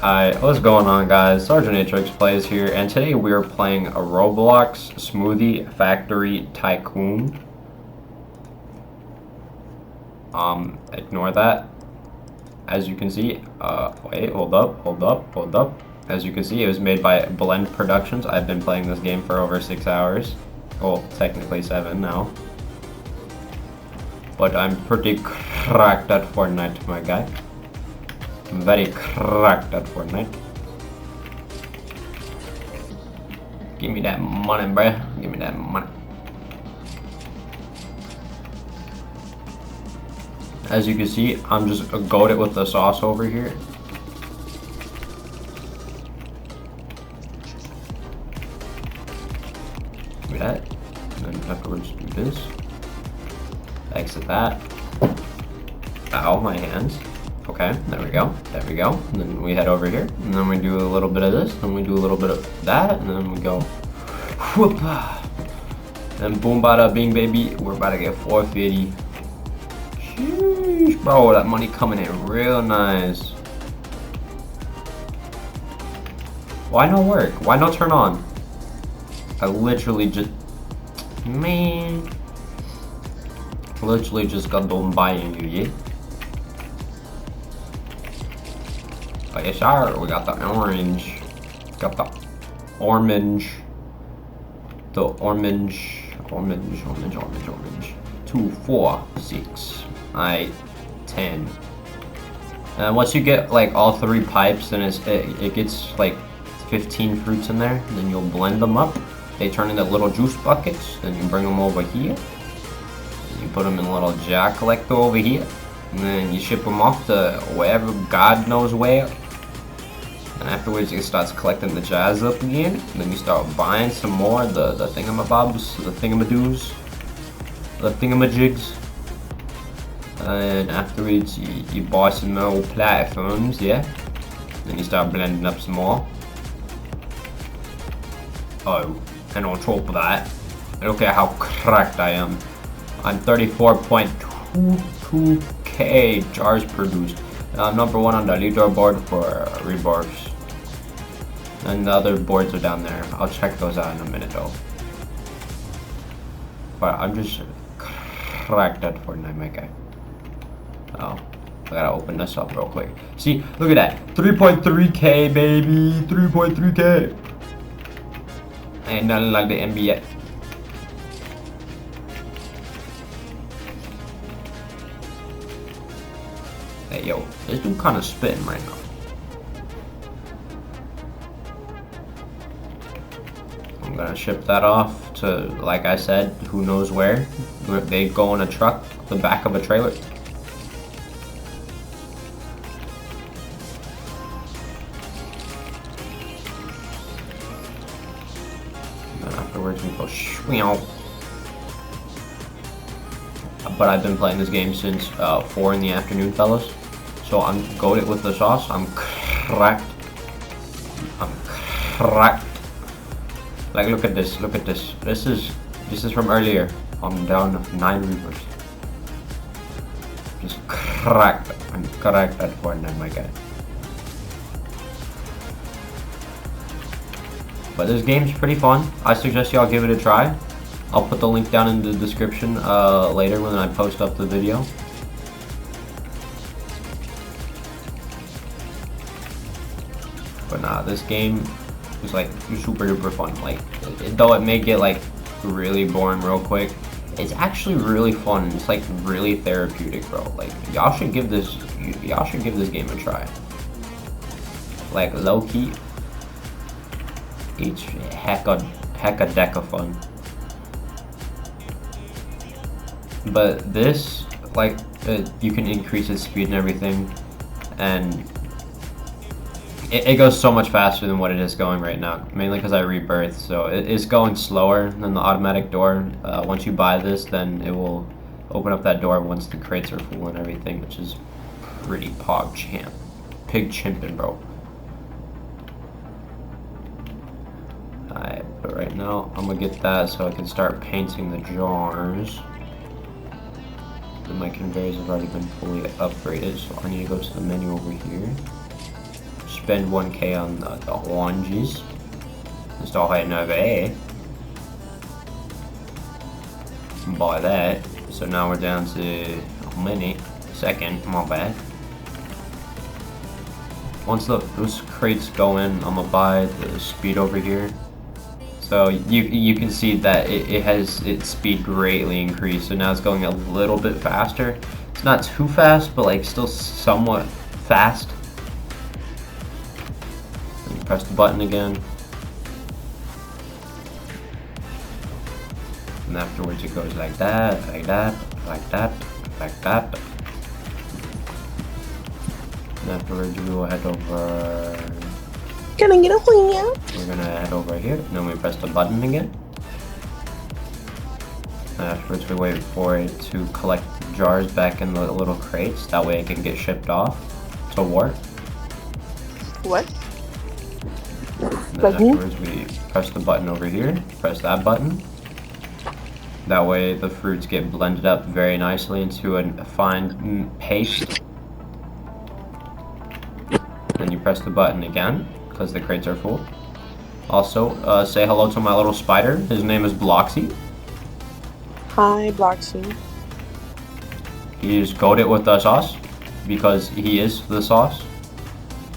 Alright, what's going on, guys? Sergeant Atrix plays here, and today we are playing a Roblox Smoothie Factory Tycoon. Ignore that. As you can see, wait, hold up. As you can see, it was made by Blend Productions. I've been playing this game for over 6 hours. Well, technically 7 now. But I'm pretty cracked at Fortnite, my guy. I'm very cracked at Fortnite. Give me that money, bruh. Give me that money. As you can see, I'm just goated with the sauce over here. Do that. And then afterwards do this. Exit that. Ow, my hands. Okay, there we go. There we go. And then we head over here. And then we do a little bit of this. And we do a little bit of that. And then we go. Whoop. And boom, bada bing, baby. We're about to get 450. Sheesh, bro, that money coming in real nice. Why no work? Why no turn on? I literally just. Man. Literally just got done buying you, yeah? Oh, yes, sir. We got the orange. Got the orange. The orange. 2, 4, 6, 8, 10. And once you get like all 3 pipes, then it gets like 15 fruits in there. Then you'll blend them up. They turn into little juice buckets. Then you bring them over here. You put them in a little jar collector over here. And then you ship them off to wherever, God knows where. And afterwards it starts collecting the jars up again. And then you start buying some more, the thingamabobs, the thingamadoos, the thingamajigs. And afterwards you buy some more platforms, yeah. Then you start blending up some more. Oh, and on top of that, look at how cracked I am. I'm 34.22k jars produced. I'm number 1 on the leaderboard for Rebirths. And the other boards are down there. I'll check those out in a minute though. But I'm just cracked at Fortnite, my guy. Oh, I gotta open this up real quick. See, look at that. 3.3k, baby. 3.3k. Ain't nothing like the NBA. Hey, yo, this dude kind of spitting right now. I'm gonna ship that off to, like I said, who knows where. They go in a truck, the back of a trailer. And then afterwards we go shweow. But I've been playing this game since 4 in the afternoon, fellas. So I'm goated with the sauce. I'm cracked. I'm cracked. Like, look at this. Look at this. This is from earlier. I'm down 9 Reapers. Just cracked. I'm cracked at Fortnite, my guy. But this game's pretty fun. I suggest y'all give it a try. I'll put the link down in the description later when I post up the video. But nah, this game is like super duper fun. Like, though it may get like really boring real quick, it's actually really fun. It's like really therapeutic, bro. Like, y'all should give this game a try. Like, low key, it's hecka deck of fun. But this, like, you can increase its speed and everything, and it goes so much faster than what it is going right now, mainly because I rebirthed, so it's going slower than the automatic door. Once you buy this, then it will open up that door once the crates are full and everything, which is pretty pig chimping, bro. Alright, but right now I'm gonna get that so I can start painting the jars. And my conveyors have already been fully upgraded, so I need to go to the menu over here. spend 1k on the oranges. Just all heading over here. Buy that. So now we're down to a minute, second, my bad. Once those crates go in, I'm gonna buy the speed over here. So you can see that it has its speed greatly increased. So now it's going a little bit faster. It's not too fast, but like still somewhat fast. And you press the button again. And afterwards it goes like that, like that, like that, like that. And afterwards we will head over. Can I get a wheel? We're gonna head over here, and then we press the button again. And afterwards we wait for it to collect jars back in the little crates, that way it can get shipped off to war. What? And then afterwards we press the button over here, press that button. That way the fruits get blended up very nicely into a fine paste. Then you press the button again, because the crates are full. Also, say hello to my little spider. His name is Bloxy. Hi, Bloxy. He's coated with the sauce, because he is the sauce.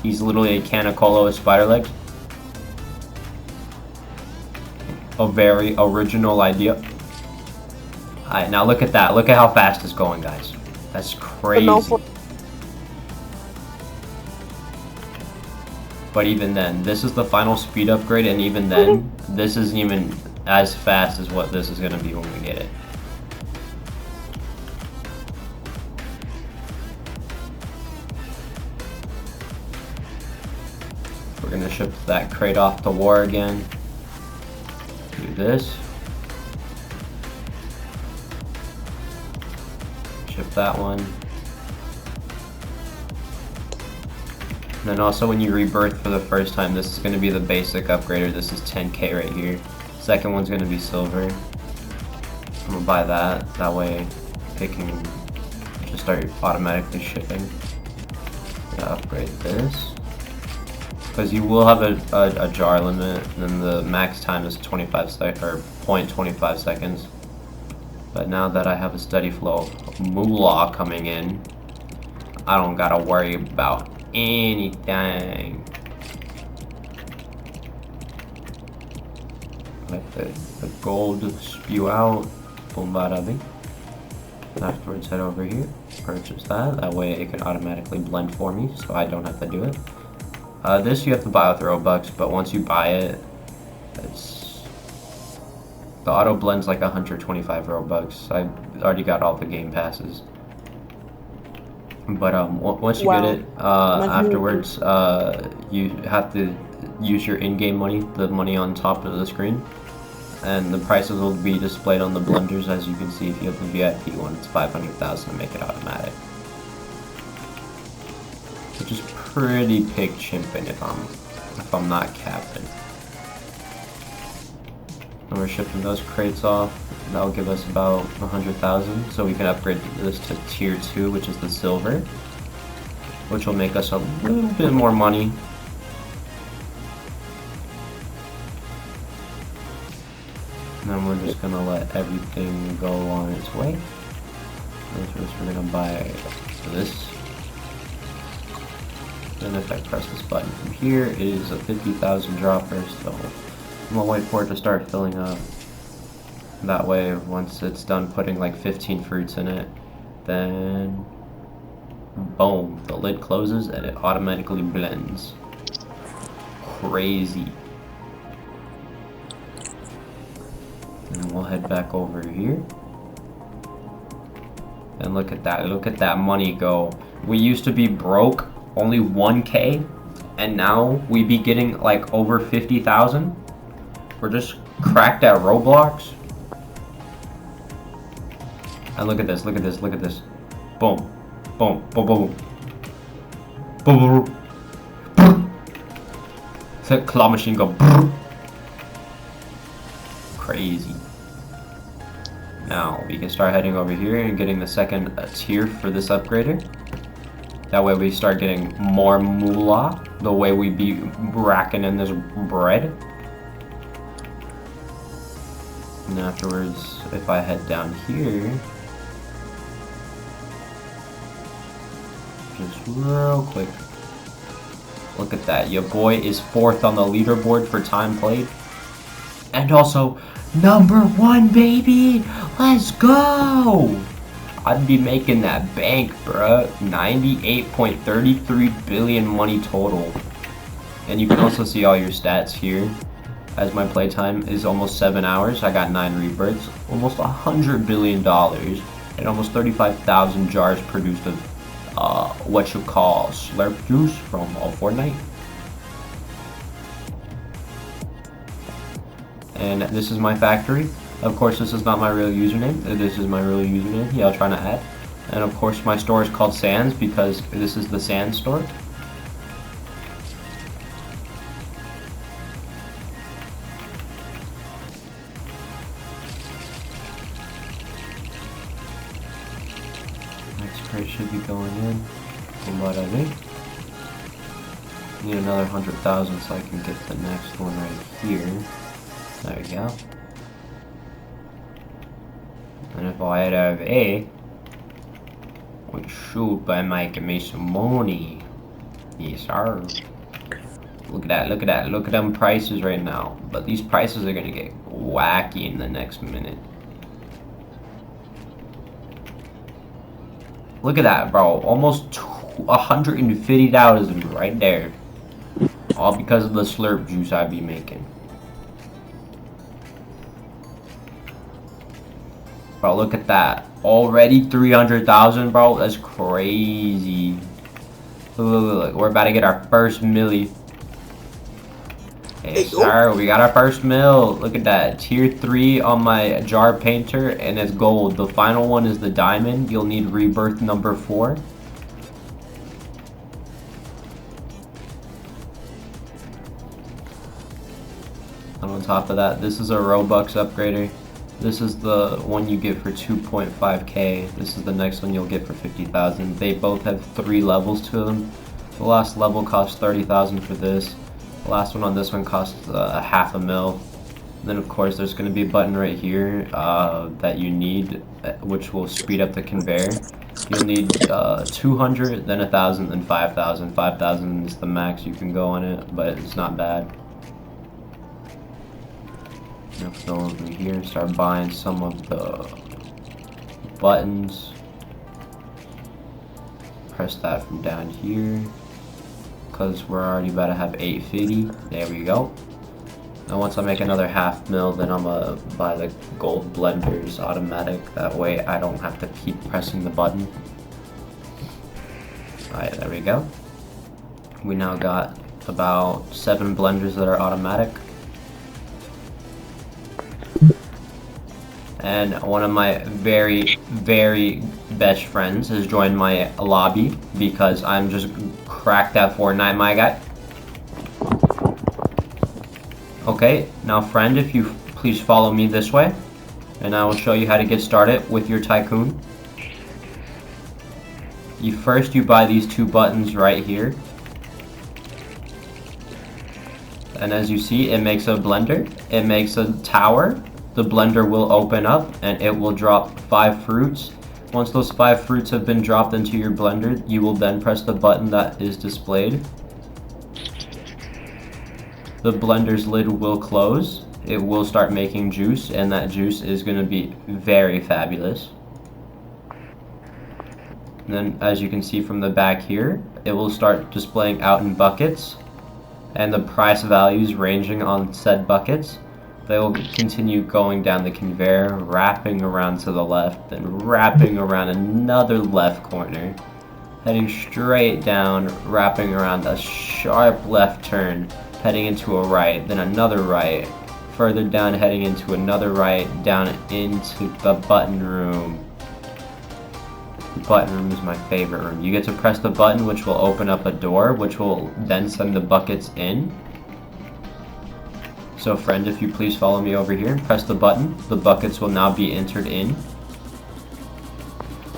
He's literally a can of cola with spider legs. A very original idea. Alright, now look at that. Look at how fast it's going, guys. That's crazy. But even then, this is the final speed upgrade, and even then, this isn't even as fast as what this is going to be when we get it. We're going to ship that crate off to war again. Do this. Ship that one. And then also when you rebirth for the first time, this is going to be the basic upgrader. This is 10k right here. Second one's going to be silver. I'm going to buy that. That way it can just start automatically shipping. Upgrade this. Because you will have a jar limit, and then the max time is 25 seconds, or 0.25 seconds. But now that I have a steady flow of moolah coming in, I don't gotta worry about anything. Let the gold spew out. Boom, bada bing. Afterwards, head over here, purchase that. That way it can automatically blend for me, so I don't have to do it. This you have to buy with Robux, but once you buy it, the auto blends like 125 Robux. I already got all the game passes. But once you get it, afterwards, you have to use your in-game money, the money on top of the screen. And the prices will be displayed on the blenders, as you can see if you have the VIP one. It's 500,000 to make it automatic. Which is pretty pig chimping if I'm not capping. And we're shipping those crates off. That'll give us about 100,000, so we can upgrade this to tier 2, which is the silver, which will make us a little bit more money. And then we're just gonna let everything go on its way. And first we're gonna buy this. Then if I press this button from here, it is a 50,000 dropper, so I'm gonna wait for it to start filling up. That way, once it's done putting like 15 fruits in it, then boom, the lid closes and it automatically blends. Crazy. And we'll head back over here. And look at that money go. We used to be broke, only 1k, and now we be getting like over 50,000. We're just cracked at Roblox. And look at this, look at this, look at this. Boom, boom, boom, boom, boom, boom, boom. It's like claw machine go. Crazy. Now we can start heading over here and getting the second tier for this upgrader. That way we start getting more moolah the way we be racking in this bread. And afterwards, if I head down here, just real quick, look at that. Your boy is 4th on the leaderboard for time played. And also, #1, baby! Let's go! I'd be making that bank, bruh. 98.33 billion money total. And you can also see all your stats here. As my playtime is almost 7 hours, I got 9 rebirths, almost $100 billion, and almost 35,000 jars produced of what you call slurp juice from Fortnite. And this is my factory. Of course, this is not my real username. This is my real username. Yeah, I'm trying to add. And of course, my store is called Sands because this is the Sands store. Next crate should be going in. From what I think. Need another 100,000 so I can get the next one right here. There we go. And if I have A, we should be making me some money. Yes, sir. Look at that, look at that, look at them prices right now. But these prices are gonna get wacky in the next minute. Look at that, bro. Almost $150,000 right there. All because of the slurp juice I be making. Bro, look at that. Already 300,000, bro. That's crazy. Look, look, look. We're about to get our first milli. Yes, sir. We got our first mill. Look at that. Tier 3 on my jar painter, and it's gold. The final one is the diamond. You'll need rebirth #4. And on top of that, this is a Robux upgrader. This is the one you get for 2.5k. This is the next one you'll get for 50,000. They both have 3 levels to them. The last level costs 30,000 for this. The last one on this one costs half a mil. And then of course there's going to be a button right here that you need, which will speed up the conveyor. You'll need 200, then 1,000, then 5,000. 5,000 is the max you can go on it, but it's not bad. Let's go over here and start buying some of the buttons. Press that from down here because we're already about to have 850. There we go. And once I make another half mil, then I'm gonna buy the gold blenders automatic. That way I don't have to keep pressing the button. Alright, there we go. We now got about 7 blenders that are automatic. And one of my very, very best friends has joined my lobby because I'm just cracked at Fortnite, my guy. Okay, now friend, if you please follow me this way, and I will show you how to get started with your Tycoon. First you buy these 2 buttons right here. And as you see, it makes a blender, it makes a tower. The blender will open up and it will drop 5 fruits. Once those 5 fruits have been dropped into your blender, you will then press the button that is displayed. The blender's lid will close. It will start making juice, and that juice is going to be very fabulous. And then as you can see from the back here, it will start displaying out in buckets and the price values ranging on said buckets. They will continue going down the conveyor, wrapping around to the left, then wrapping around another left corner, heading straight down, wrapping around a sharp left turn, heading into a right, then another right, further down heading into another right, down into the button room. The button room is my favorite room. You get to press the button, which will open up a door, which will then send the buckets in. So friend, if you please follow me over here and press the button, the buckets will now be entered in.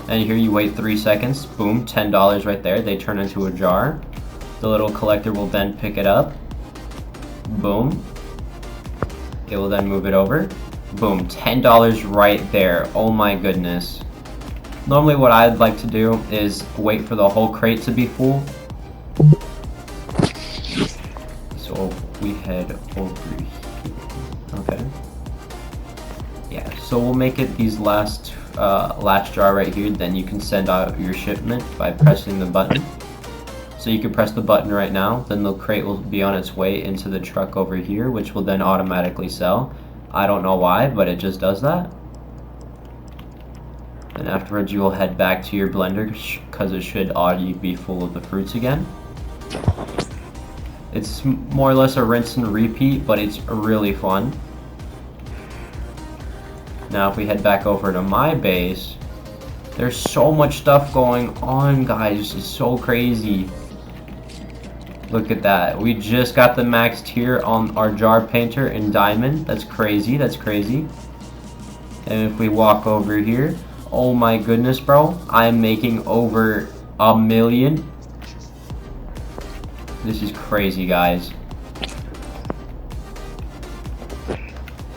And here you wait 3 seconds, boom, $10 right there, they turn into a jar. The little collector will then pick it up. Boom. It will then move it over. Boom, $10 right there. Oh my goodness. Normally what I'd like to do is wait for the whole crate to be full. So we head over here. Okay. Yeah, so we'll make it these last jar right here. Then you can send out your shipment by pressing the button. So you can press the button right now, then the crate will be on its way into the truck over here, which will then automatically sell. I don't know why, but it just does that. And afterwards you will head back to your blender because it should already be full of the fruits again. It's more or less a rinse and repeat, but it's really fun. Now if we head back over to my base, there's so much stuff going on, guys. It's so crazy. Look at that. We just got the max tier on our jar painter in diamond. That's crazy. That's crazy. And if we walk over here, oh my goodness, bro. I'm making over 1 million. This is crazy, guys.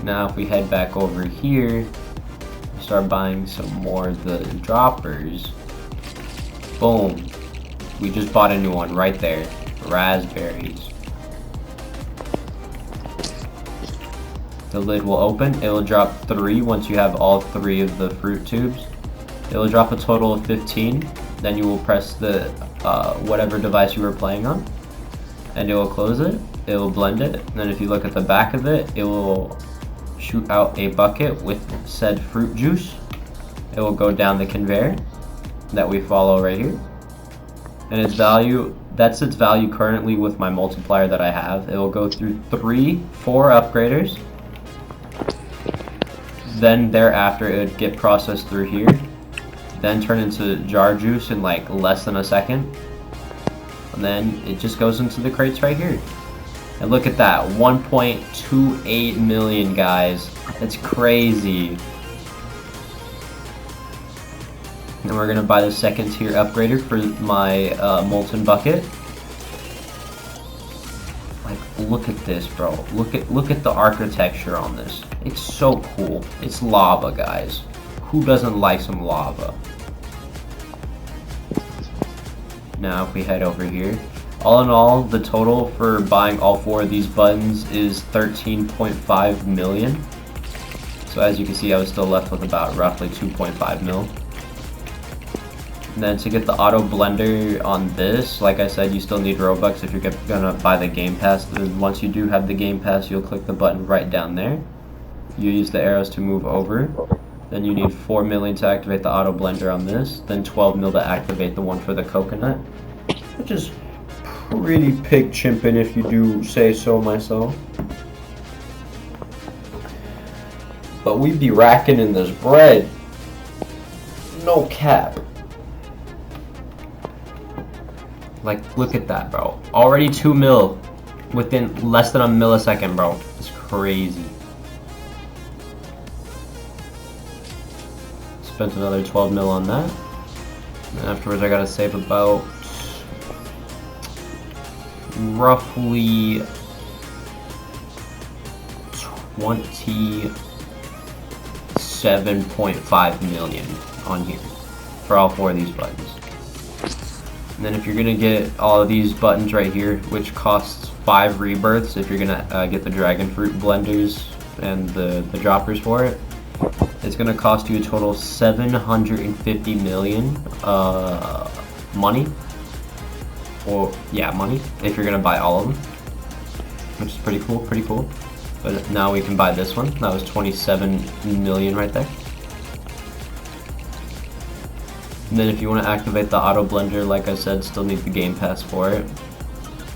Now if we head back over here, start buying some more of the droppers. Boom. We just bought a new one right there. Raspberries. The lid will open. It will drop 3 once you have all 3 of the fruit tubes. It will drop a total of 15. Then you will press the whatever device you were playing on, and it will close it. It will blend it. And then if you look at the back of it, it will shoot out a bucket with said fruit juice. It will go down the conveyor that we follow right here. And its value, that's its value currently with my multiplier that I have. It will go through 4 upgraders. Then thereafter it would get processed through here. Then turn into jar juice in like less than a second. And then it just goes into the crates right here. And look at that, 1.28 million, guys. That's crazy. And we're gonna buy the second tier upgrader for my molten bucket. Like, look at this, bro. Look at the architecture on this. It's so cool. It's lava, guys. Who doesn't like some lava? Now if we head over here, all in all, the total for buying all 4 of these buttons is 13.5 million. So as you can see, I was still left with about roughly 2.5 mil. And then to get the auto blender on this, like I said, you still need Robux if you're gonna buy the game pass. Once you do have the game pass, you'll click the button right down there. You use the arrows to move over. Then you need 4 million to activate the auto blender on this. Then 12 mil to activate the one for the coconut, which is pretty pig chimping if you do say so myself. But we be racking in this bread. No cap. Like, look at that, bro. Already 2 mil within less than a millisecond, bro. It's crazy. Spent another 12 mil on that. And afterwards, I gotta save about roughly 27.5 million on here for all 4 of these buttons. And then if you're gonna get all of these buttons right here, which costs 5 rebirths, if you're gonna get the dragon fruit blenders and the droppers for it, it's gonna cost you a total of 750 million money. Or yeah, money, if you're gonna buy all of them, which is pretty cool, pretty cool. But now we can buy this one. That was 27 million right there. And then if you want to activate the auto blender, like I said, still need the game pass for it.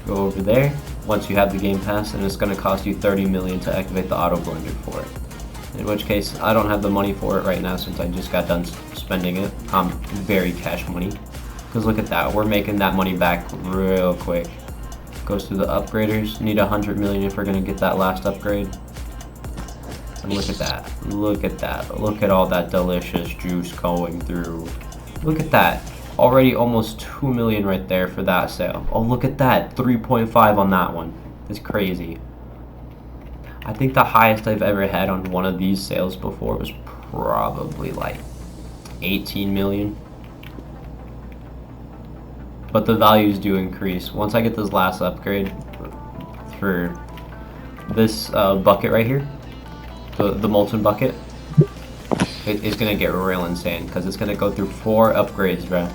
Go over there. Once you have the game pass, and it's going to cost you 30 million to activate the auto blender for it. In which case, I don't have the money for it right now since I just got done spending it. I'm very cash money. Because look at that, we're making that money back real quick. Goes through the upgraders. Need 100 million if we're going to get that last upgrade. And look at that. Look at that. Look at all that delicious juice going through. Look at that. Already almost 2 million right there for that sale. Oh, look at that, 3.5 on that one. That's crazy. I think the highest I've ever had on one of these sales before was probably like 18 million. But the values do increase. Once I get this last upgrade for this bucket right here, the molten bucket, it's gonna get real insane because it's gonna go through 4 upgrades, bro.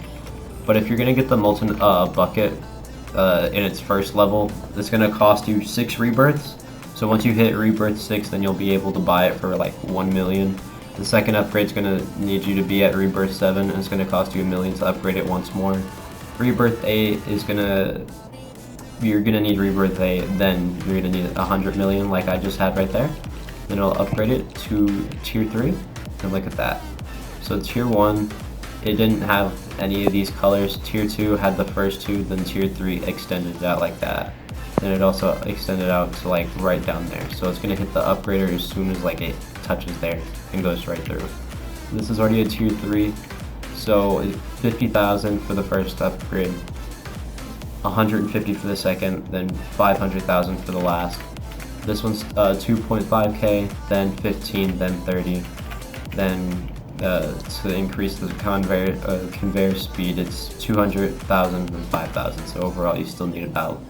But if you're gonna get the molten bucket in its first level, it's gonna cost you 6 rebirths. So once you hit rebirth 6, then you'll be able to buy it for like 1 million. The second upgrade's gonna need you to be at rebirth 7, and it's gonna cost you 1 million to upgrade it once more. Rebirth 8 is you're gonna need rebirth 8, then you're gonna need 100 million like I just had right there. Then it'll upgrade it to tier 3, and look at that. So tier 1, it didn't have any of these colors. Tier 2 had the first 2, then tier 3 extended it out like that. Then it also extended out to like right down there. So it's gonna hit the upgrader as soon as like it touches there and goes right through. This is already a tier 3, so 50,000 for the first upgrade, 150 for the second, then 500,000 for the last. This one's 2.5k, then 15, then 30. Then to increase the conveyor speed, it's 200,000 and 5,000. So overall, you still need about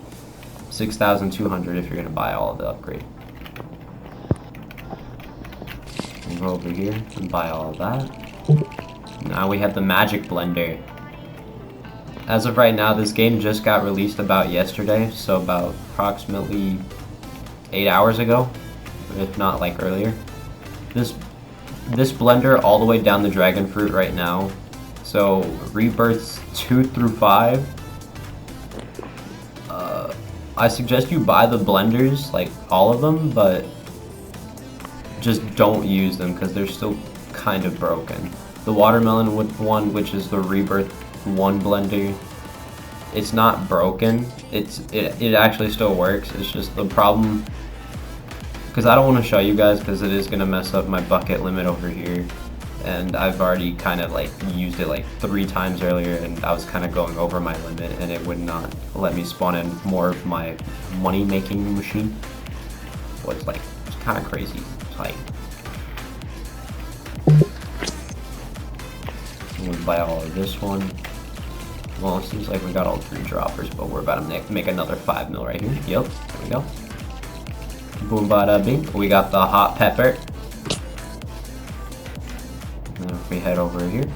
6,200 if you're gonna buy all of the upgrade. We'll go over here and buy all of that. Now we have the magic blender. As of right now, this game just got released about yesterday, so about approximately 8 hours ago, if not like earlier. This blender all the way down the dragon fruit right now. So rebirths 2 through 5. I suggest you buy the blenders, like all of them, but just don't use them because they're still kind of broken. The watermelon one, which is the rebirth 1 blender, it's not broken. It actually still works. It's just the problem, because I don't want to show you guys because it is going to mess up my bucket limit over here, and I've already kind of like used it like 3 times earlier, and I was kind of going over my limit, and it would not let me spawn in more of my money making machine. So it's like, it's kind of crazy. It's like, I'm gonna buy all of this one. Well, it seems like we got all 3 droppers, but we're about to make another 5 mil right here. Yep, there we go. Boom, bada bing. We got the hot pepper. And if we head over here,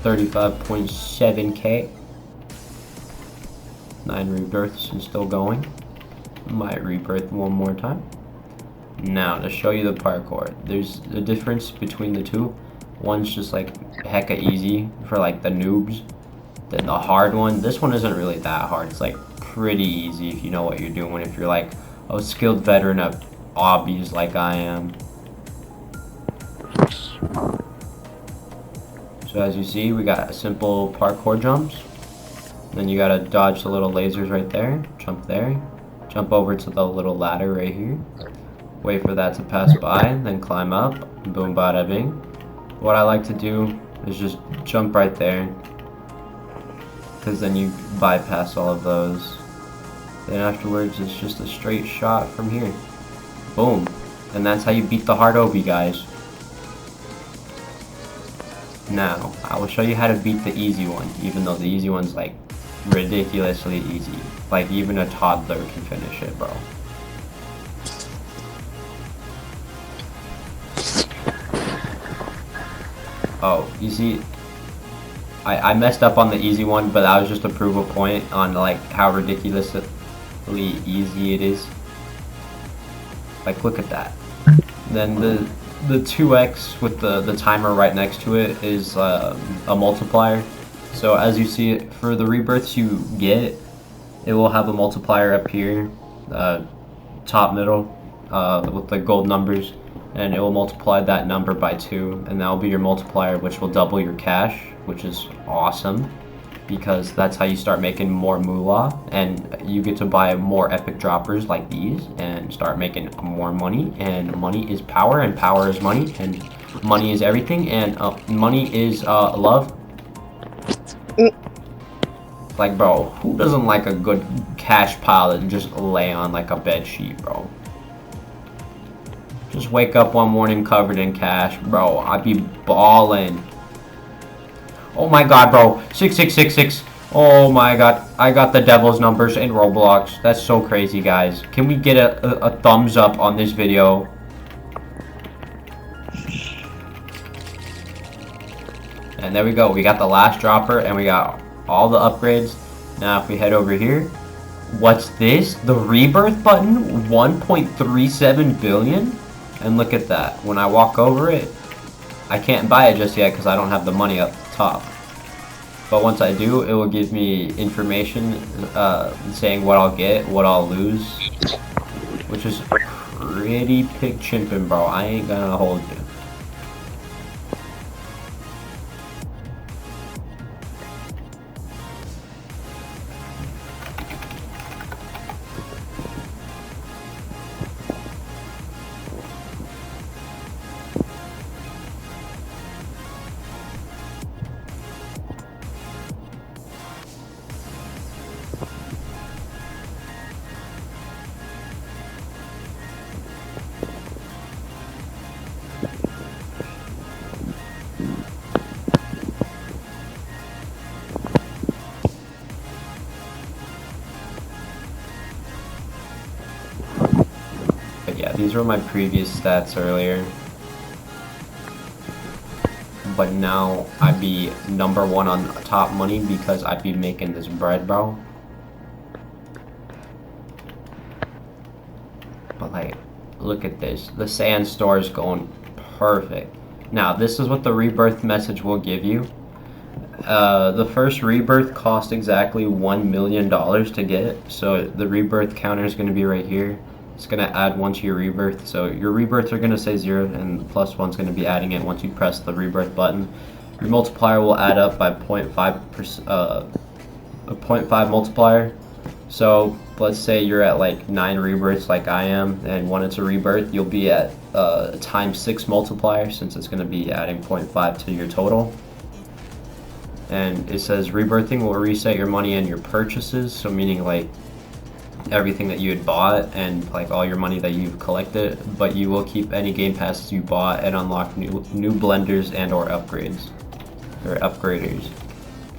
35.7k. 9 rebirths and still going. Might rebirth one more time. Now to show you the parkour, there's a difference between the two. One's just like hecka easy for like the noobs. Then the hard one, this one isn't really that hard. It's like pretty easy if you know what you're doing. If you're like a skilled veteran of obbies like I am. So as you see, we got simple parkour jumps. Then you gotta dodge the little lasers right there. Jump there. Jump over to the little ladder right here. Wait for that to pass by, then climb up. Boom, bada bing. What I like to do is just jump right there, because then you bypass all of those. Then afterwards, it's just a straight shot from here. Boom. And that's how you beat the hard obby, guys. Now, I will show you how to beat the easy one, even though the easy one's like ridiculously easy. Like even a toddler can finish it, bro. Oh, you see, I messed up on the easy one, but that was just to prove a point on like how ridiculously easy it is. Like, look at that. Then the 2x with the timer right next to it is a multiplier. So as you see, for the rebirths you get, it will have a multiplier up here, top middle, with the gold numbers, and it will multiply that number by 2, and that will be your multiplier, which will double your cash, which is awesome, because that's how you start making more moolah, and you get to buy more epic droppers like these and start making more money. And money is power, and power is money, and money is everything, and money is love. Like, bro, who doesn't like a good cash pile and just lay on like a bed sheet, bro? Just wake up one morning covered in cash, bro. I'd be balling. Oh my god, bro. 6666. Oh my god. I got the devil's numbers in Roblox. That's so crazy, guys. Can we get a thumbs up on this video? And there we go. We got the last dropper and we got all the upgrades. Now if we head over here, what's this? The Rebirth button, 1.37 billion? And look at that. When I walk over it, I can't buy it just yet because I don't have the money up top. But once I do, it will give me information saying what I'll get, what I'll lose, which is pretty pig chimping, bro. I ain't gonna hold you. Yeah, these were my previous stats earlier. But now I'd be #1 on top money because I'd be making this bread, bro. But like, look at this. The sand store is going perfect. Now, this is what the rebirth message will give you. The first rebirth cost exactly $1 million to get. So the rebirth counter is going to be right here. It's going to add 1 to your rebirth. So your rebirths are going to say 0 and +1's going to be adding it once you press the rebirth button. Your multiplier will add up by 0.5 a 0.5 multiplier. So let's say you're at like 9 rebirths like I am, and when it's a rebirth, you'll be at ×6 multiplier, since it's going to be adding 0.5 to your total. And it says rebirthing will reset your money and your purchases, so meaning like everything that you had bought and like all your money that you've collected, but you will keep any game passes you bought and unlock new blenders and or upgrades or upgraders.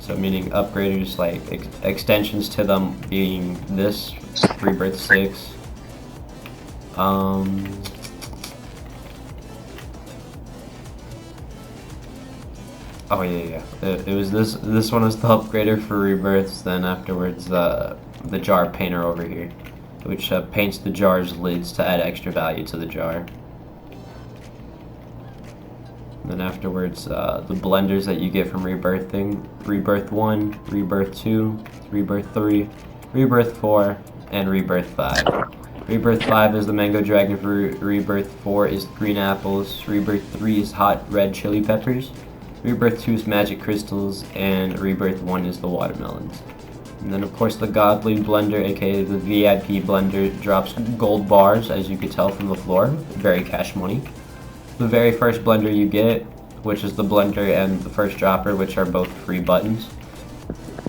So meaning upgraders like extensions to them being this Rebirth 6. Oh yeah. It was this one is the upgrader for Rebirths. Then afterwards the jar painter over here, which paints the jar's lids to add extra value to the jar. And then afterwards, the blenders that you get from rebirthing: Rebirth 1, Rebirth 2, Rebirth 3, Rebirth 4, and Rebirth 5. Rebirth 5 is the mango dragon fruit, Rebirth 4 is green apples, Rebirth 3 is hot red chili peppers, Rebirth 2 is magic crystals, and Rebirth 1 is the watermelons. And then of course the godly blender, aka the VIP blender, drops gold bars, as you could tell from the floor. Very cash money. The very first blender you get, which is the blender and the first dropper, which are both free buttons,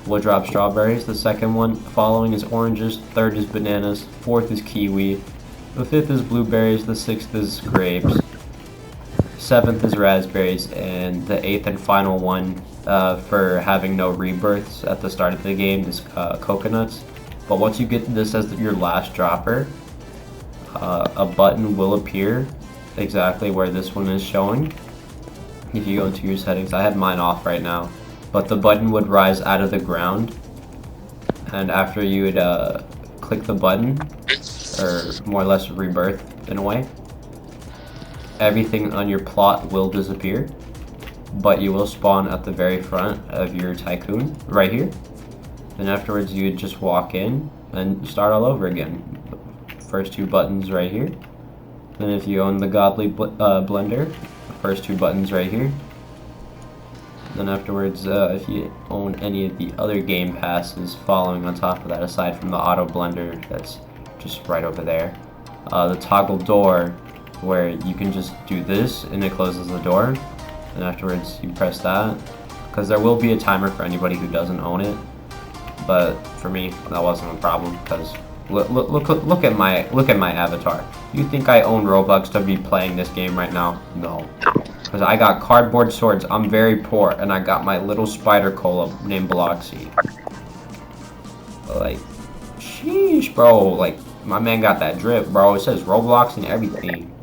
will drop strawberries. The second one following is oranges, third is bananas, fourth is kiwi, the fifth is blueberries, the sixth is grapes, seventh is raspberries, and the eighth and final one for having no rebirths at the start of the game is coconuts. But once you get this as your last dropper, a button will appear exactly where this one is showing. If you go into your settings, I have mine off right now, but the button would rise out of the ground, and after you would click the button, or more or less rebirth in a way, everything on your plot will disappear, but you will spawn at the very front of your Tycoon, right here. Then afterwards you would just walk in and start all over again. First two buttons right here. Then if you own the godly blender, the first two buttons right here. Then afterwards, if you own any of the other game passes following on top of that, aside from the auto blender that's just right over there, the toggle door where you can just do this and it closes the door, and afterwards you press that, because there will be a timer for anybody who doesn't own it. But for me, that wasn't a problem, because look at my avatar. You think I own Robux to be playing this game right now? No. Because I got cardboard swords, I'm very poor, and I got my little spider cola named Bloxy. Like, sheesh, bro. Like, my man got that drip, bro. It says Roblox and everything.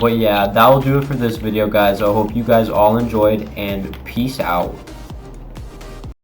But yeah, that will do it for this video, guys. I hope you guys all enjoyed, and peace out.